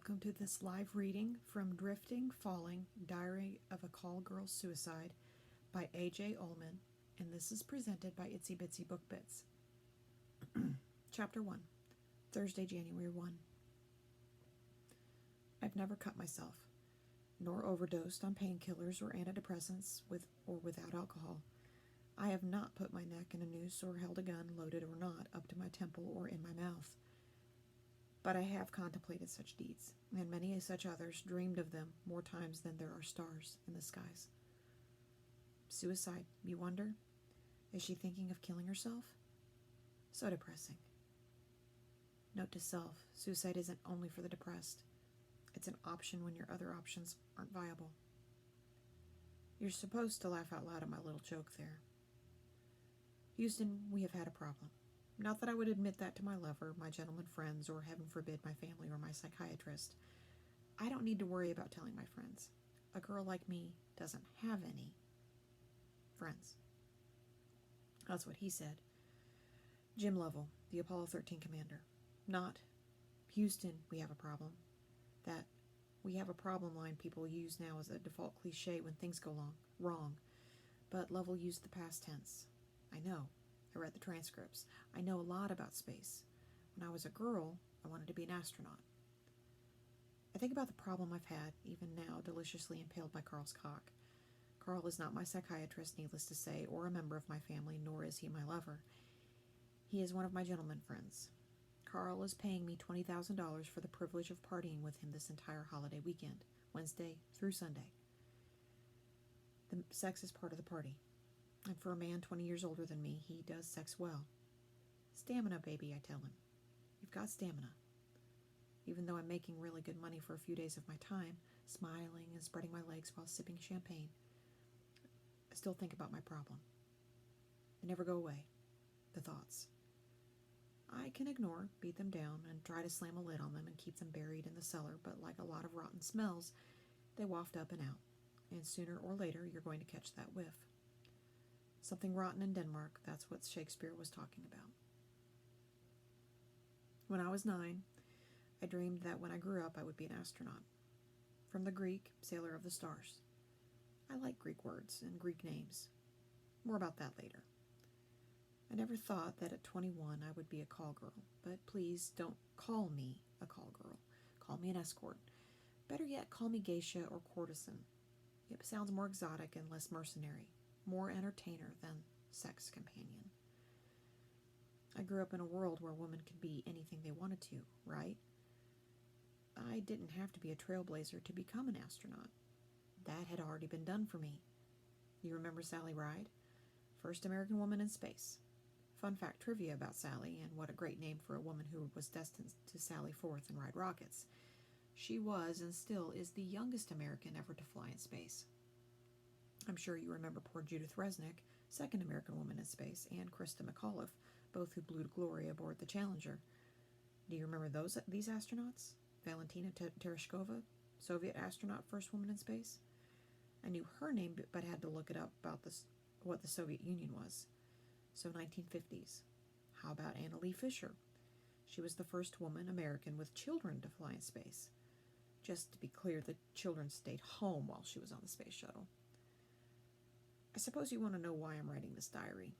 Welcome to this live reading from Drifting Falling Diary of a Call Girl's Suicide by A.J. Ullman, and this is presented by Itsy Bitsy Book Bits. Chapter 1, Thursday, January 1. I've never cut myself, nor overdosed on painkillers or antidepressants with or without alcohol. I have not put my neck in a noose or held a gun, loaded or not, up to my temple or in my mouth. But I have contemplated such deeds, and many such others dreamed of them more times than there are stars in the skies. Suicide, you wonder? Is she thinking of killing herself? So depressing. Note to self, suicide isn't only for the depressed. It's an option when your other options aren't viable. You're supposed to laugh out loud at my little joke there. Houston, we have had a problem. Not that I would admit that to my lover, my gentleman friends, or heaven forbid my family or my psychiatrist. I don't need to worry about telling my friends. A girl like me doesn't have any friends. That's what he said. Jim Lovell, the Apollo 13 commander. Not, Houston, we have a problem. That we have a problem line people use now as a default cliche when things go wrong. But Lovell used the past tense. I know. I read the transcripts. I know a lot about space. When I was a girl, I wanted to be an astronaut. I think about the problem I've had, even now, deliciously impaled by Carl's cock. Carl is not my psychiatrist, needless to say, or a member of my family, nor is he my lover. He is one of my gentleman friends. Carl is paying me $20,000 for the privilege of partying with him this entire holiday weekend, Wednesday through Sunday. The sex is part of the party. And for a man 20 years older than me, he does sex well. Stamina, baby, I tell him. You've got stamina. Even though I'm making really good money for a few days of my time, smiling and spreading my legs while sipping champagne, I still think about my problem. They never go away. The thoughts. I can ignore, beat them down, and try to slam a lid on them and keep them buried in the cellar, but like a lot of rotten smells, they waft up and out. And sooner or later, you're going to catch that whiff. Something rotten in Denmark, that's what Shakespeare was talking about. When I was 9, I dreamed that when I grew up I would be an astronaut. From the Greek, sailor of the stars. I like Greek words and Greek names. More about that later. I never thought that at 21 I would be a call girl, but please don't call me a call girl. Call me an escort. Better yet, call me geisha or courtesan. It sounds more exotic and less mercenary. More entertainer than sex companion. I grew up in a world where women could be anything they wanted to, right? I didn't have to be a trailblazer to become an astronaut. That had already been done for me. You remember Sally Ride? First American woman in space. Fun fact trivia about Sally, and what a great name for a woman who was destined to sally forth and ride rockets. She was, and still is, the youngest American ever to fly in space. I'm sure you remember poor Judith Resnick, second American woman in space, and Krista McAuliffe, both who blew to glory aboard the Challenger. Do you remember these astronauts? Valentina Tereshkova, Soviet astronaut, first woman in space? I knew her name, but had to look it up about what the Soviet Union was. So 1950s. How about Anna Lee Fisher? She was the first woman, American, with children to fly in space. Just to be clear, the children stayed home while she was on the space shuttle. I suppose you want to know why I'm writing this diary.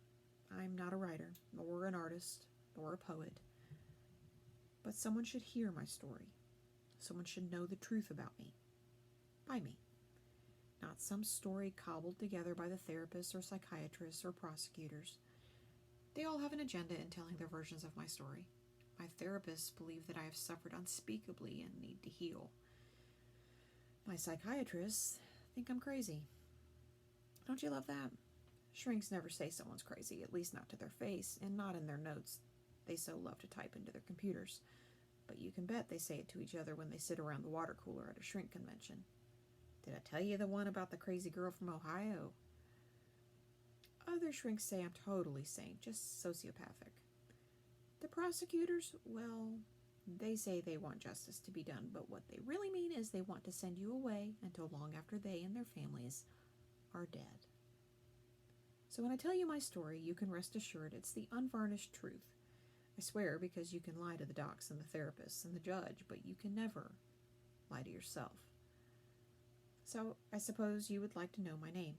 I'm not a writer, nor an artist, nor a poet. But someone should hear my story. Someone should know the truth about me. By me. Not some story cobbled together by the therapists or psychiatrists or prosecutors. They all have an agenda in telling their versions of my story. My therapists believe that I have suffered unspeakably and need to heal. My psychiatrists think I'm crazy. Don't you love that? Shrinks never say someone's crazy, at least not to their face, and not in their notes they so love to type into their computers. But you can bet they say it to each other when they sit around the water cooler at a shrink convention. Did I tell you the one about the crazy girl from Ohio? Other shrinks say I'm totally sane, just sociopathic. The prosecutors, well, they say they want justice to be done, but what they really mean is they want to send you away until long after they and their families are dead. So when I tell you my story, you can rest assured it's the unvarnished truth. I swear, because you can lie to the docs and the therapists and the judge, but you can never apply to yourself. So I suppose you would like to know my name.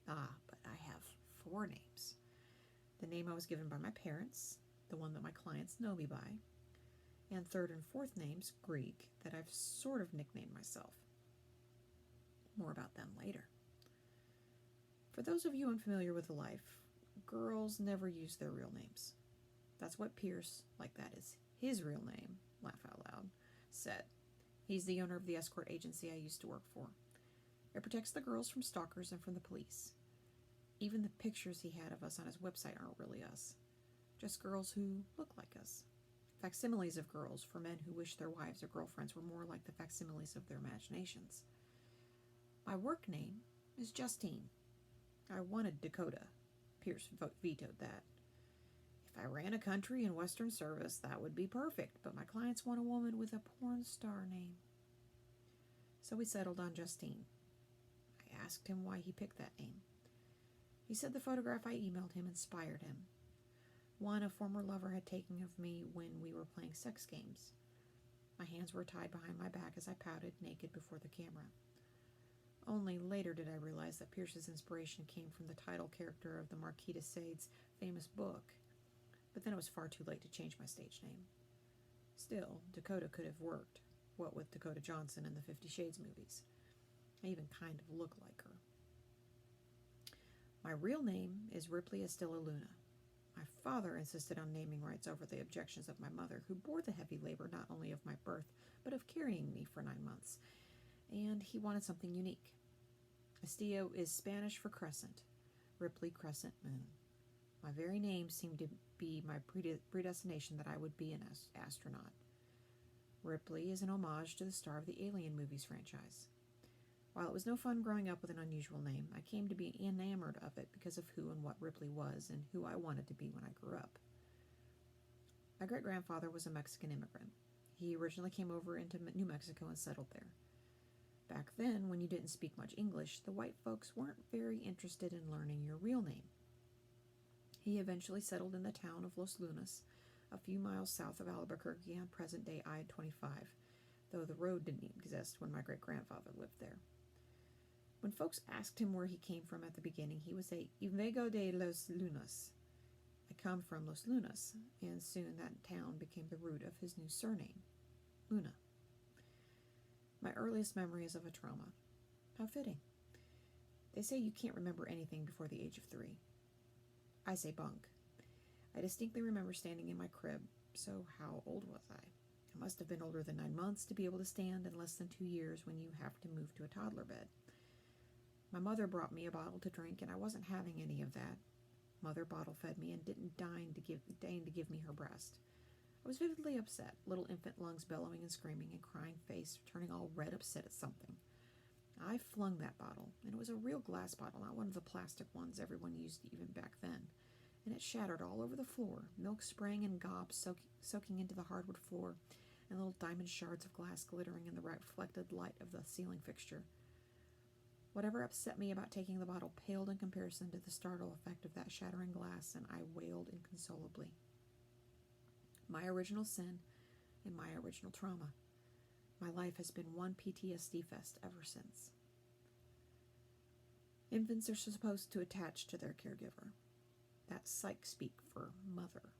Ah, but I have 4 names. The name I was given by my parents, the one that my clients know me by, and 3rd and 4th names, Greek, that I've sort of nicknamed myself. More about them later. For those of you unfamiliar with the life, girls never use their real names. That's what Pierce, like that is his real name, laugh out loud, said. He's the owner of the escort agency I used to work for. It protects the girls from stalkers and from the police. Even the pictures he had of us on his website aren't really us. Just girls who look like us. Facsimiles of girls for men who wish their wives or girlfriends were more like the facsimiles of their imaginations. My work name is Justine. I wanted Dakota. Pierce vetoed that. If I ran a country and western service, that would be perfect, but my clients want a woman with a porn star name. So we settled on Justine. I asked him why he picked that name. He said the photograph I emailed him inspired him. One a former lover had taken of me when we were playing sex games. My hands were tied behind my back as I pouted naked before the camera. Only later did I realize that Pierce's inspiration came from the title character of the Marquis de Sade's famous book, but then it was far too late to change my stage name. Still, Dakota could have worked, what with Dakota Johnson in the 50 Shades movies. I even kind of look like her. My real name is Ripley Estella Luna. My father insisted on naming rights over the objections of my mother, who bore the heavy labor not only of my birth, but of carrying me for 9 months. And he wanted something unique. Estillo is Spanish for crescent, Ripley Crescent Moon. My very name seemed to be my predestination that I would be an astronaut. Ripley is an homage to the star of the Alien movies franchise. While it was no fun growing up with an unusual name, I came to be enamored of it because of who and what Ripley was and who I wanted to be when I grew up. My great-grandfather was a Mexican immigrant. He originally came over into New Mexico and settled there. Back then, when you didn't speak much English, the white folks weren't very interested in learning your real name. He eventually settled in the town of Los Lunas, a few miles south of Albuquerque on present-day I-25, though the road didn't exist when my great-grandfather lived there. When folks asked him where he came from at the beginning, he would say, "Y vengo de Los Lunas." I come from Los Lunas, and soon that town became the root of his new surname, Luna. My earliest memory is of a trauma. How fitting. They say you can't remember anything before the age of 3. I say bunk. I distinctly remember standing in my crib, so how old was I? I must have been older than 9 months to be able to stand, and less than 2 years when you have to move to a toddler bed. My mother brought me a bottle to drink, and I wasn't having any of that. Mother bottle-fed me and didn't deign to give me her breast. I was vividly upset, little infant lungs bellowing and screaming, and crying face turning all red upset at something. I flung that bottle, and it was a real glass bottle, not one of the plastic ones everyone used even back then, and it shattered all over the floor, milk spraying in gobs soaking into the hardwood floor, and little diamond shards of glass glittering in the reflected light of the ceiling fixture. Whatever upset me about taking the bottle paled in comparison to the startle effect of that shattering glass, and I wailed inconsolably. My original sin and my original trauma. My life has been one PTSD fest ever since. Infants are supposed to attach to their caregiver. That's psych speak for mother.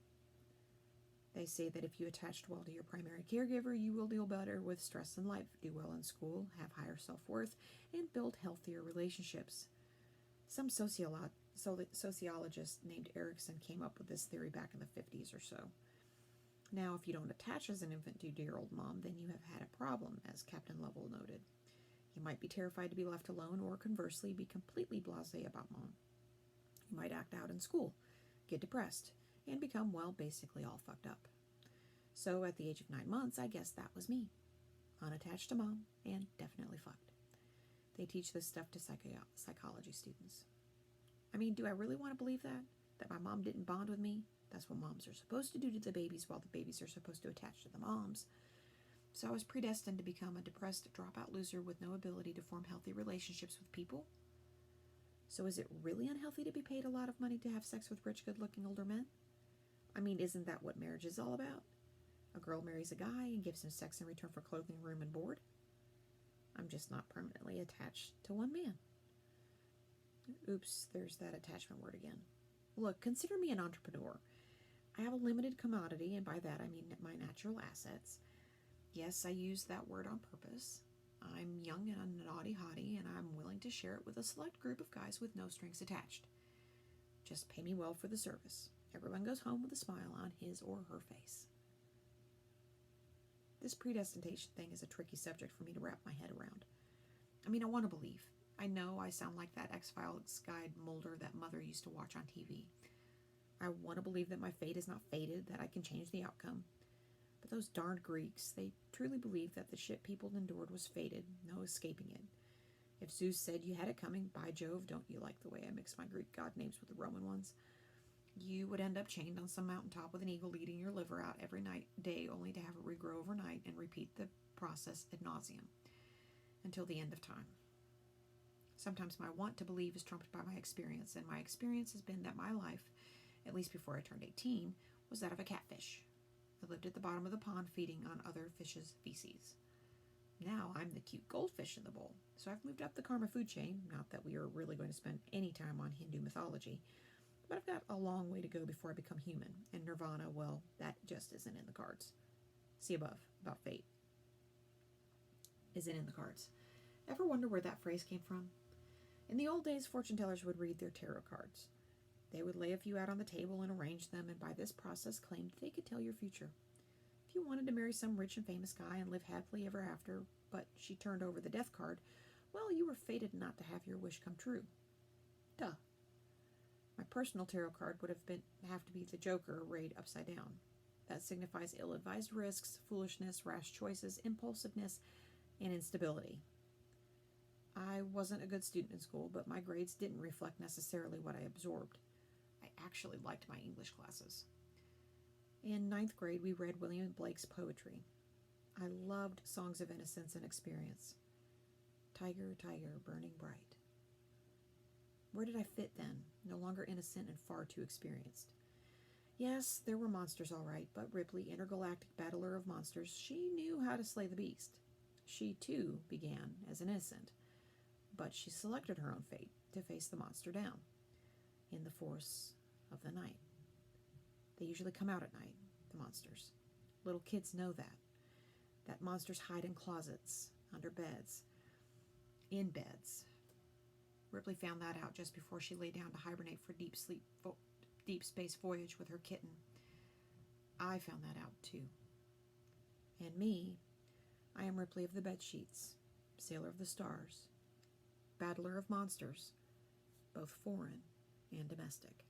They say that if you attach well to your primary caregiver, you will deal better with stress in life, do well in school, have higher self-worth, and build healthier relationships. Some sociologist named Erickson came up with this theory back in the 50s or so. Now, if you don't attach as an infant to your dear old mom, then you have had a problem, as Captain Lovell noted. You might be terrified to be left alone, or conversely, be completely blasé about mom. You might act out in school, get depressed, and become, well, basically all fucked up. So at the age of 9 months, I guess that was me. Unattached to mom, and definitely fucked. They teach this stuff to psychology students. I mean, do I really want to believe that? That my mom didn't bond with me? That's what moms are supposed to do to the babies, while the babies are supposed to attach to the moms. So I was predestined to become a depressed dropout loser with no ability to form healthy relationships with people? So is it really unhealthy to be paid a lot of money to have sex with rich, good-looking older men? I mean, isn't that what marriage is all about? A girl marries a guy and gives him sex in return for clothing, room, and board? I'm just not permanently attached to one man. Oops, there's that attachment word again. Look, consider me an entrepreneur. I have a limited commodity, and by that I mean my natural assets. Yes, I use that word on purpose. I'm young and a naughty hottie, and I'm willing to share it with a select group of guys with no strings attached. Just pay me well for the service. Everyone goes home with a smile on his or her face. This predestination thing is a tricky subject for me to wrap my head around. I mean, I want to believe. I know I sound like that X-Files guy Mulder that Mother used to watch on TV. I want to believe that my fate is not fated, that I can change the outcome. But those darned Greeks, they truly believed that the shit people endured was fated, no escaping it. If Zeus said you had it coming, by Jove, don't you like the way I mix my Greek god names with the Roman ones? You would end up chained on some mountaintop with an eagle eating your liver out every day, only to have it regrow overnight and repeat the process ad nauseum until the end of time. Sometimes my want to believe is trumped by my experience, and my experience has been that my life, at least before I turned 18, was that of a catfish. I lived at the bottom of the pond feeding on other fish's feces. Now I'm the cute goldfish in the bowl, so I've moved up the karma food chain, not that we are really going to spend any time on Hindu mythology, but I've got a long way to go before I become human, and nirvana, well, that just isn't in the cards. See above, about fate. Isn't in the cards. Ever wonder where that phrase came from? In the old days, fortune tellers would read their tarot cards. They would lay a few out on the table and arrange them, and by this process claimed they could tell your future. If you wanted to marry some rich and famous guy and live happily ever after, but she turned over the death card, well, you were fated not to have your wish come true. Duh. My personal tarot card would have to be the Joker arrayed upside down. That signifies ill-advised risks, foolishness, rash choices, impulsiveness, and instability. I wasn't a good student in school, but my grades didn't reflect necessarily what I absorbed. I actually liked my English classes. In 9th grade, we read William Blake's poetry. I loved songs of innocence and experience. Tiger, tiger, burning bright. Where did I fit then? No longer innocent and far too experienced. Yes, there were monsters all right, but Ripley, intergalactic battler of monsters, she knew how to slay the beast. She, too, began as an innocent, but she selected her own fate to face the monster down in the force of the night. They usually come out at night, the monsters. Little kids know that monsters hide in closets, under beds, in beds. Ripley found that out just before she lay down to hibernate for deep space voyage with her kitten. I found that out too. And me, I am Ripley of the bedsheets, sailor of the stars, battler of monsters, both foreign and domestic.